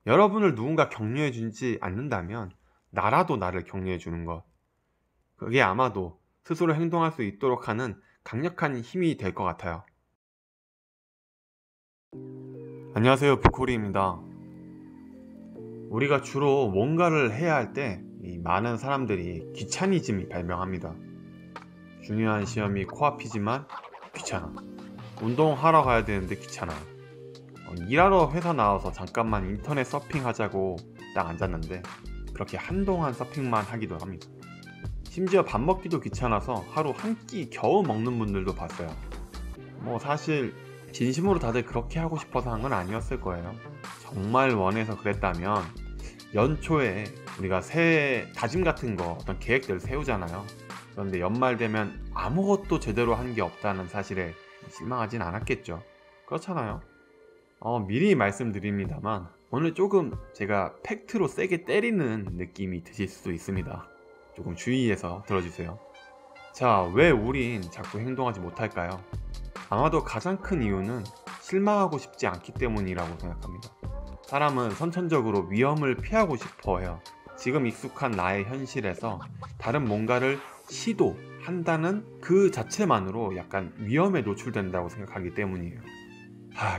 여러분을 누군가 격려해 주지 않는다면 나라도 나를 격려해 주는 것, 그게 아마도 스스로 행동할 수 있도록 하는 강력한 힘이 될 것 같아요. 안녕하세요, 부코리입니다. 우리가 주로 뭔가를 해야 할 때 많은 사람들이 귀차니즘이 발병합니다. 중요한 시험이 코앞이지만 귀찮아. 운동하러 가야 되는데 귀찮아. 일하러 회사 나와서 잠깐만 인터넷 서핑하자고 딱 앉았는데 그렇게 한동안 서핑만 하기도 합니다. 심지어 밥 먹기도 귀찮아서 하루 한 끼 겨우 먹는 분들도 봤어요. 사실 진심으로 다들 그렇게 하고 싶어서 한 건 아니었을 거예요. 정말 원해서 그랬다면 연초에 우리가 새해 다짐 같은 거, 어떤 계획들을 세우잖아요. 그런데 연말 되면 아무것도 제대로 한 게 없다는 사실에 실망하진 않았겠죠. 그렇잖아요. 미리 말씀드립니다만 오늘 조금 제가 팩트로 세게 때리는 느낌이 드실 수도 있습니다. 조금 주의해서 들어주세요. 자, 왜 우린 자꾸 행동하지 못할까요? 아마도 가장 큰 이유는 실망하고 싶지 않기 때문이라고 생각합니다. 사람은 선천적으로 위험을 피하고 싶어 해요. 지금 익숙한 나의 현실에서 다른 뭔가를 시도한다는 그 자체만으로 약간 위험에 노출된다고 생각하기 때문이에요.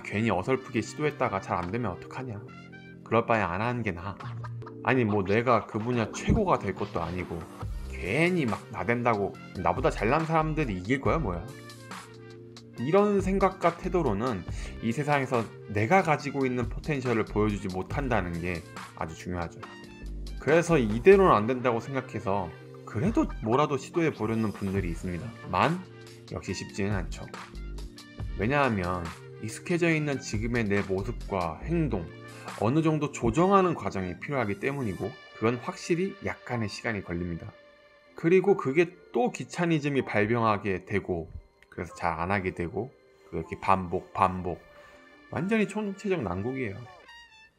괜히 어설프게 시도했다가 잘 안되면 어떡하냐. 그럴 바에 안 하는 게 나아. 아니 내가 그 분야 최고가 될 것도 아니고 괜히 막 나댄다고 나보다 잘난 사람들이 이길 거야 뭐야. 이런 생각과 태도로는 이 세상에서 내가 가지고 있는 포텐셜을 보여주지 못한다는 게 아주 중요하죠. 그래서 이대로는 안 된다고 생각해서 그래도 뭐라도 시도해 보려는 분들이 있습니다. 역시 쉽지는 않죠. 왜냐하면 익숙해져 있는 지금의 내 모습과 행동, 어느 정도 조정하는 과정이 필요하기 때문이고, 그건 확실히 약간의 시간이 걸립니다. 그리고 그게 또 귀차니즘이 발병하게 되고, 그래서 잘 안 하게 되고, 그렇게 반복 완전히 총체적 난국이에요.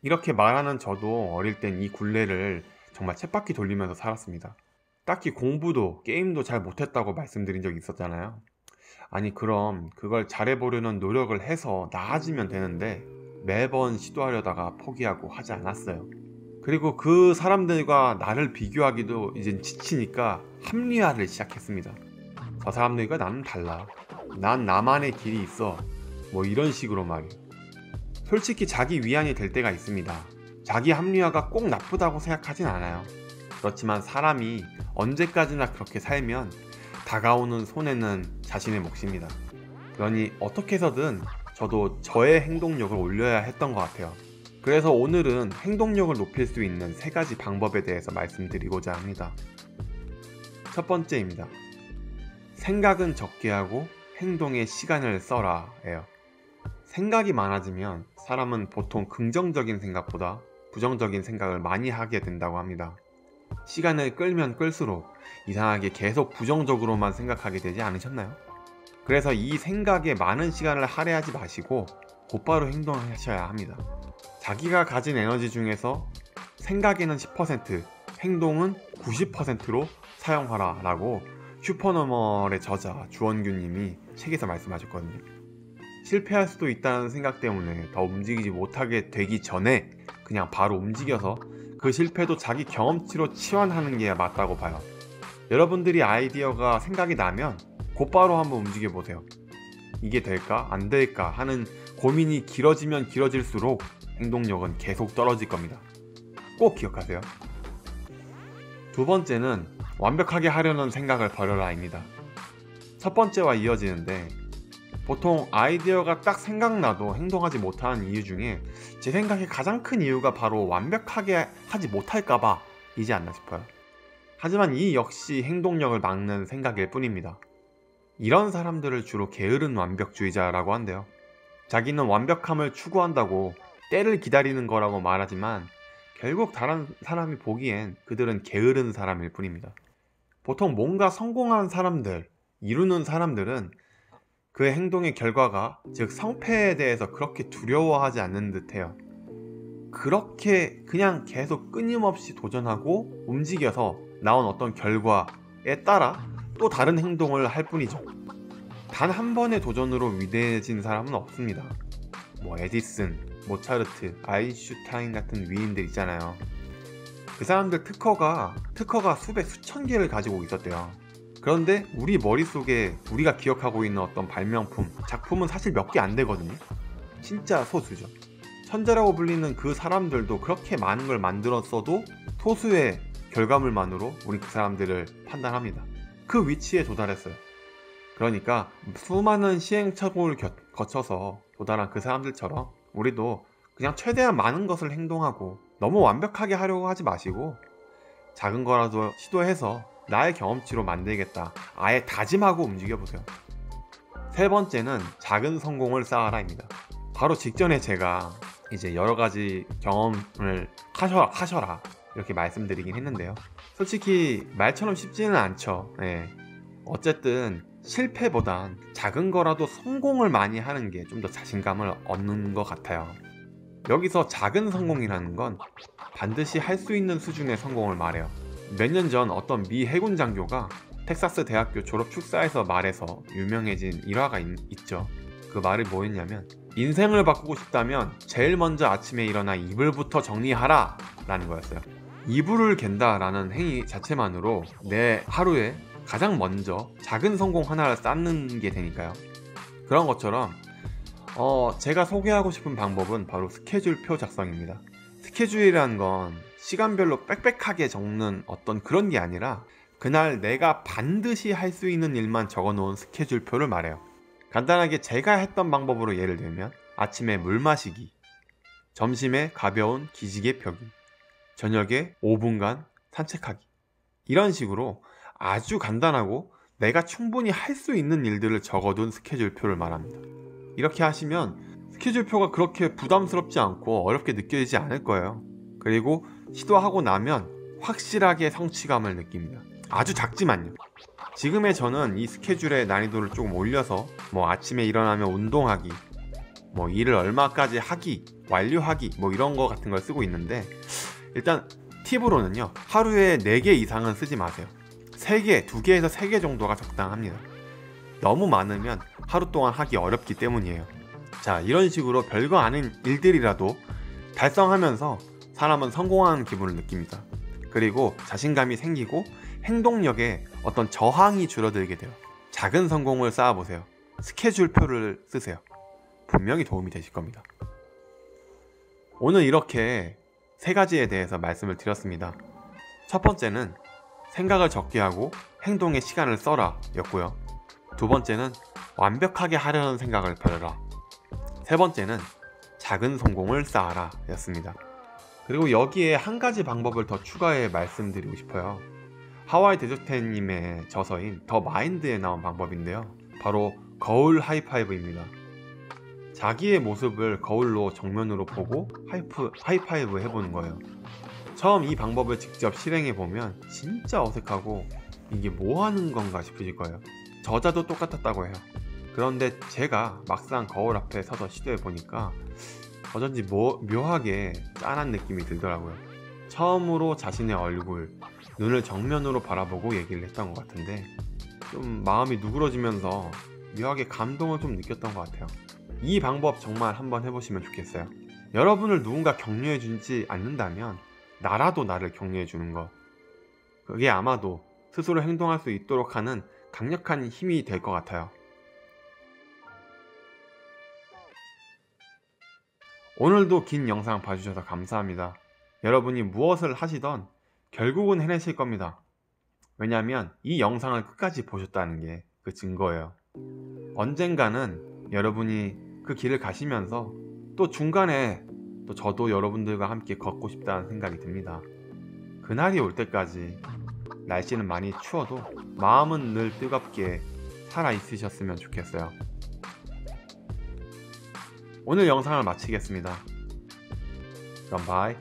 이렇게 말하는 저도 어릴 땐 이 굴레를 정말 쳇바퀴 돌리면서 살았습니다. 딱히 공부도 게임도 잘 못했다고 말씀드린 적이 있었잖아요. 아니 그럼 그걸 잘해보려는 노력을 해서 나아지면 되는데 매번 시도하려다가 포기하고 하지 않았어요. 그리고 그 사람들과 나를 비교하기도 이제 지치니까 합리화를 시작했습니다. 저 사람들과 나는 달라. 난 나만의 길이 있어. 이런 식으로 말이에요. 솔직히 자기 위안이 될 때가 있습니다. 자기 합리화가 꼭 나쁘다고 생각하진 않아요. 그렇지만 사람이 언제까지나 그렇게 살면 다가오는 손해는 자신의 몫입니다. 그러니 어떻게 해서든 저도 저의 행동력을 올려야 했던 것 같아요. 그래서 오늘은 행동력을 높일 수 있는 3가지 방법에 대해서 말씀드리고자 합니다. 첫 번째입니다. 생각은 적게 하고 행동에 시간을 써라 예요. 생각이 많아지면 사람은 보통 긍정적인 생각보다 부정적인 생각을 많이 하게 된다고 합니다. 시간을 끌면 끌수록 이상하게 계속 부정적으로만 생각하게 되지 않으셨나요? 그래서 이 생각에 많은 시간을 할애하지 마시고 곧바로 행동하셔야 합니다. 자기가 가진 에너지 중에서 생각에는 10%, 행동은 90%로 사용하라 라고 슈퍼노멀의 저자 주원규님이 책에서 말씀하셨거든요. 실패할 수도 있다는 생각 때문에 더 움직이지 못하게 되기 전에 그냥 바로 움직여서 그 실패도 자기 경험치로 치환하는 게 맞다고 봐요. 여러분들이 아이디어가 생각이 나면 곧바로 한번 움직여 보세요. 이게 될까? 안 될까? 하는 고민이 길어지면 길어질수록 행동력은 계속 떨어질 겁니다. 꼭 기억하세요. 두 번째는 완벽하게 하려는 생각을 버려라입니다. 첫 번째와 이어지는데 보통 아이디어가 딱 생각나도 행동하지 못하는 이유 중에 제 생각에 가장 큰 이유가 바로 완벽하게 하지 못할까봐 이지 않나 싶어요. 하지만 이 역시 행동력을 막는 생각일 뿐입니다. 이런 사람들을 주로 게으른 완벽주의자라고 한대요. 자기는 완벽함을 추구한다고 때를 기다리는 거라고 말하지만 결국 다른 사람이 보기엔 그들은 게으른 사람일 뿐입니다. 보통 뭔가 성공한 사람들, 이루는 사람들은 그 행동의 결과가, 즉 성패에 대해서 그렇게 두려워하지 않는 듯해요. 그렇게 그냥 계속 끊임없이 도전하고 움직여서 나온 어떤 결과에 따라 또 다른 행동을 할 뿐이죠. 단 한 번의 도전으로 위대해진 사람은 없습니다. 에디슨, 모차르트, 아인슈타인 같은 위인들 있잖아요. 그 사람들 특허가 수백 수천 개를 가지고 있었대요. 그런데 우리 머릿속에 우리가 기억하고 있는 어떤 발명품, 작품은 사실 몇 개 안 되거든요. 진짜 소수죠. 천재라고 불리는 그 사람들도 그렇게 많은 걸 만들었어도 소수의 결과물만으로 우리 그 사람들을 판단합니다. 그 위치에 도달했어요. 그러니까 수많은 시행착오를 거쳐서 도달한 그 사람들처럼 우리도 그냥 최대한 많은 것을 행동하고 너무 완벽하게 하려고 하지 마시고 작은 거라도 시도해서 나의 경험치로 만들겠다 아예 다짐하고 움직여보세요. 세 번째는 작은 성공을 쌓아라입니다. 바로 직전에 제가 이제 여러가지 경험을 하셔라 이렇게 말씀드리긴 했는데요. 솔직히 말처럼 쉽지는 않죠. 어쨌든 실패보단 작은 거라도 성공을 많이 하는 게 좀 더 자신감을 얻는 것 같아요. 여기서 작은 성공이라는 건 반드시 할 수 있는 수준의 성공을 말해요. 몇 년 전 어떤 미 해군 장교가 텍사스 대학교 졸업 축사에서 말해서 유명해진 일화가 있죠. 그 말이 뭐였냐면, 인생을 바꾸고 싶다면 제일 먼저 아침에 일어나 이불부터 정리하라 라는 거였어요. 이불을 갠다 라는 행위 자체만으로 내 하루에 가장 먼저 작은 성공 하나를 쌓는 게 되니까요. 그런 것처럼 제가 소개하고 싶은 방법은 바로 스케줄표 작성입니다. 스케줄이라는 건 시간별로 빽빽하게 적는 어떤 그런 게 아니라 그날 내가 반드시 할 수 있는 일만 적어놓은 스케줄표를 말해요. 간단하게 제가 했던 방법으로 예를 들면 아침에 물 마시기, 점심에 가벼운 기지개 펴기, 저녁에 5분간 산책하기, 이런 식으로 아주 간단하고 내가 충분히 할 수 있는 일들을 적어둔 스케줄표를 말합니다. 이렇게 하시면 스케줄표가 그렇게 부담스럽지 않고 어렵게 느껴지지 않을 거예요. 그리고 시도하고 나면 확실하게 성취감을 느낍니다. 아주 작지만요. 지금의 저는 이 스케줄의 난이도를 조금 올려서 아침에 일어나면 운동하기, 일을 얼마까지 하기, 완료하기 이런 거 같은 걸 쓰고 있는데, 일단 팁으로는요, 하루에 4개 이상은 쓰지 마세요. 3개, 2개에서 3개 정도가 적당합니다. 너무 많으면 하루 동안 하기 어렵기 때문이에요. 자, 이런 식으로 별거 아닌 일들이라도 달성하면서 사람은 성공하는 기분을 느낍니다. 그리고 자신감이 생기고 행동력에 어떤 저항이 줄어들게 돼요. 작은 성공을 쌓아보세요. 스케줄표를 쓰세요. 분명히 도움이 되실 겁니다. 오늘 이렇게 3가지에 대해서 말씀을 드렸습니다. 첫 번째는 생각을 적게 하고 행동에 시간을 써라 였고요. 두 번째는 완벽하게 하려는 생각을 버려라. 세 번째는 작은 성공을 쌓아라 였습니다. 그리고 여기에 한 가지 방법을 더 추가해 말씀드리고 싶어요. 하와이 데조텐님의 저서인 더 마인드에 나온 방법인데요. 바로 거울 하이파이브입니다. 자기의 모습을 거울로 정면으로 보고 하이파이브 해보는 거예요. 처음 이 방법을 직접 실행해보면 진짜 어색하고 이게 뭐 하는 건가 싶으실 거예요. 저자도 똑같았다고 해요. 그런데 제가 막상 거울 앞에 서서 시도해보니까 어쩐지 묘하게 짠한 느낌이 들더라고요. 처음으로 자신의 얼굴, 눈을 정면으로 바라보고 얘기를 했던 것 같은데 좀 마음이 누그러지면서 묘하게 감동을 좀 느꼈던 것 같아요. 이 방법 정말 한번 해보시면 좋겠어요. 여러분을 누군가 격려해주지 않는다면 나라도 나를 격려해주는 것, 그게 아마도 스스로 행동할 수 있도록 하는 강력한 힘이 될 것 같아요. 오늘도 긴 영상 봐주셔서 감사합니다. 여러분이 무엇을 하시던 결국은 해내실 겁니다. 왜냐하면 이 영상을 끝까지 보셨다는 게 그 증거예요. 언젠가는 여러분이 그 길을 가시면서 또 중간에 또 저도 여러분들과 함께 걷고 싶다는 생각이 듭니다. 그날이 올 때까지 날씨는 많이 추워도 마음은 늘 뜨겁게 살아있으셨으면 좋겠어요. 오늘 영상을 마치겠습니다. 그럼 바이.